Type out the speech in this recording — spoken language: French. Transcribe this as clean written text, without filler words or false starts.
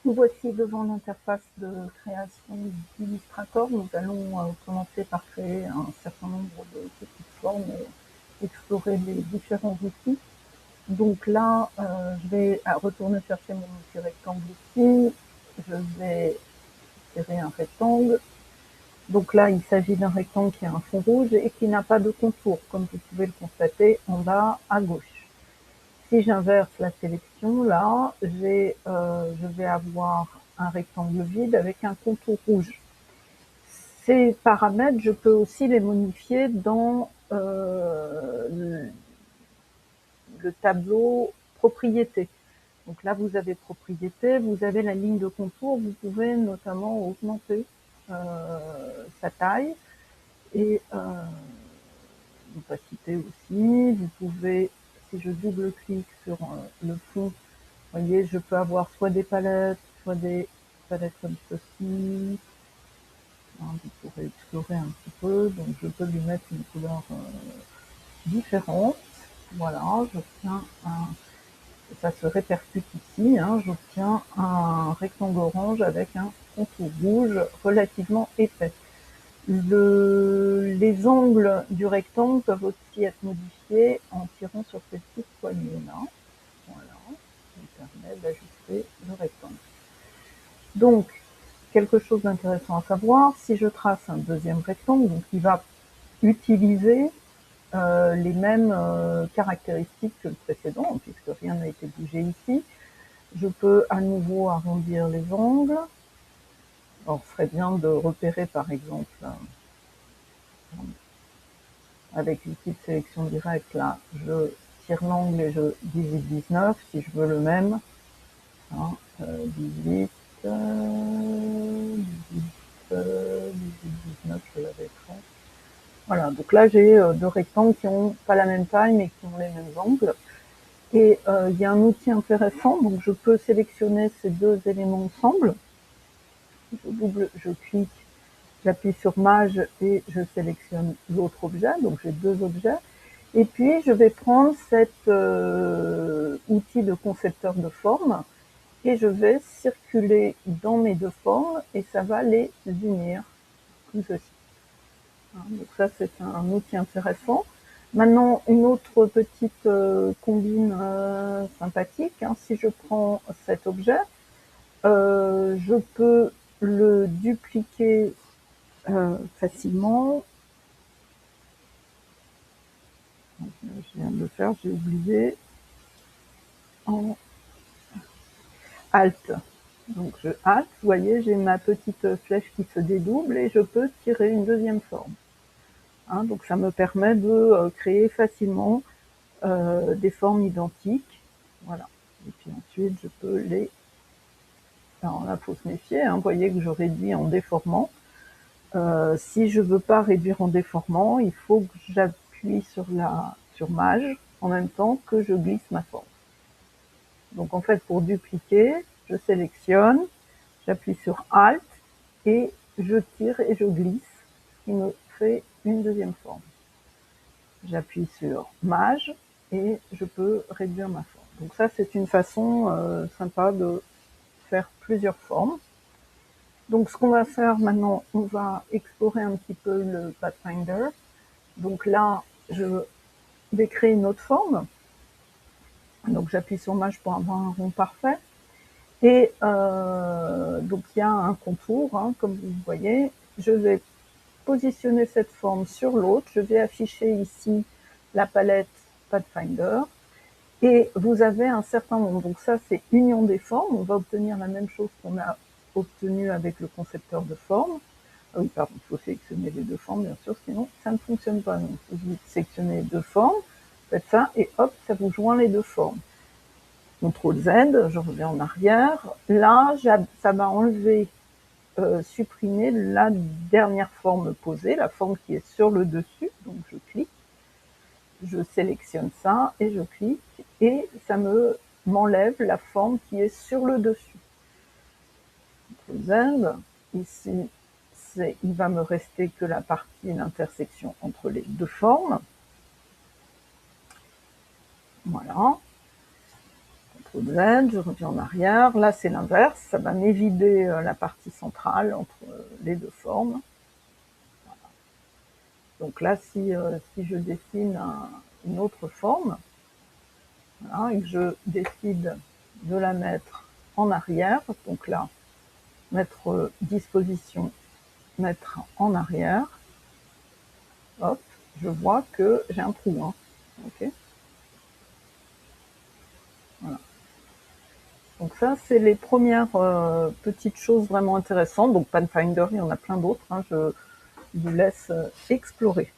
Nous voici devant l'interface de création d'Illustrator. Nous allons commencer par créer un certain nombre de petites formes et explorer les différents outils. Donc là, je vais retourner chercher mon outil rectangle ici. Je vais tirer un rectangle. Donc là, il s'agit d'un rectangle qui a un fond rouge et qui n'a pas de contour, comme vous pouvez le constater en bas à gauche. Si j'inverse la sélection, là, je vais avoir un rectangle vide avec un contour rouge. Ces paramètres, je peux aussi les modifier dans le tableau propriété. Donc là, vous avez propriété, vous avez la ligne de contour, vous pouvez notamment augmenter sa taille et l'opacité aussi. Vous pouvez, si je double-clique sur le fond, vous voyez, je peux avoir soit des palettes comme ceci. Vous pourrez explorer un petit peu, donc je peux lui mettre une couleur différente. Voilà, j'obtiens un, ça se répercute ici, j'obtiens un rectangle orange avec un contour rouge relativement épais. Les angles du rectangle peuvent aussi être modifiés en tirant sur ces petites poignées-là. Voilà, ça permet d'ajuster le rectangle. Donc, quelque chose d'intéressant à savoir, si je trace un deuxième rectangle, donc il va utiliser les mêmes caractéristiques que le précédent, puisque rien n'a été bougé ici. Je peux à nouveau arrondir les angles. Alors, ce serait bien de repérer, par exemple, avec l'outil de sélection directe, là, je tire l'angle et je divise 19, si je veux le même. 18, 19, je l'avais fait. Voilà, donc là j'ai deux rectangles qui n'ont pas la même taille mais qui ont les mêmes angles. Et il y a un outil intéressant, donc je peux sélectionner ces deux éléments ensemble. Je clique, j'appuie sur Maj et je sélectionne l'autre objet, donc j'ai deux objets. Et puis je vais prendre cet outil de concepteur de forme et je vais circuler dans mes deux formes et ça va les unir, comme ceci. Donc ça, c'est un outil intéressant. Maintenant, une autre petite combine sympathique, si je prends cet objet, je peux le dupliquer facilement. Je viens de le faire, j'ai oublié. En Alt. Donc je Alt, vous voyez, j'ai ma petite flèche qui se dédouble et je peux tirer une deuxième forme. Donc ça me permet de créer facilement des formes identiques. Voilà. Et puis ensuite, je peux les... Alors là, il faut se méfier. Vous voyez que je réduis en déformant. Si je ne veux pas réduire en déformant, il faut que j'appuie sur Maj en même temps que je glisse ma forme. Donc en fait, pour dupliquer, je sélectionne, j'appuie sur Alt et je tire et je glisse, ce qui me fait une deuxième forme. J'appuie sur Maj et je peux réduire ma forme. Donc ça, c'est une façon sympa de faire plusieurs formes. Donc ce qu'on va faire maintenant, on va explorer un petit peu le Pathfinder. Donc là, je vais créer une autre forme. Donc j'appuie sur Maj pour avoir un rond parfait. Et donc il y a un contour, comme vous voyez. Je vais positionner cette forme sur l'autre. Je vais afficher ici la palette Pathfinder. Et vous avez un certain nombre. Donc ça, c'est union des formes. On va obtenir la même chose qu'on a obtenu avec le concepteur de forme. Ah oui, pardon, il faut sélectionner les deux formes, bien sûr, sinon ça ne fonctionne pas. Donc vous sélectionnez les deux formes, faites ça, et hop, ça vous joint les deux formes. CTRL Z, je reviens en arrière. Là, ça m'a enlevé, supprimé la dernière forme posée, la forme qui est sur le dessus. Donc je clique, je sélectionne ça et je clique et ça m'enlève la forme qui est sur le dessus. CTRL Z, ici, il va me rester que la partie, l'intersection entre les deux formes. Voilà. CTRL Z, je reviens en arrière. Là, c'est l'inverse, ça va m'évider la partie centrale entre les deux formes. Voilà. Donc là, si je dessine une autre forme, voilà, et que je décide de la mettre en arrière, donc là, mettre disposition, mettre en arrière, hop, je vois que j'ai un trou, hein, ok. Voilà. Donc ça, c'est les premières petites choses vraiment intéressantes. Donc Pathfinder, il y en a plein d'autres, hein, je vous laisse explorer.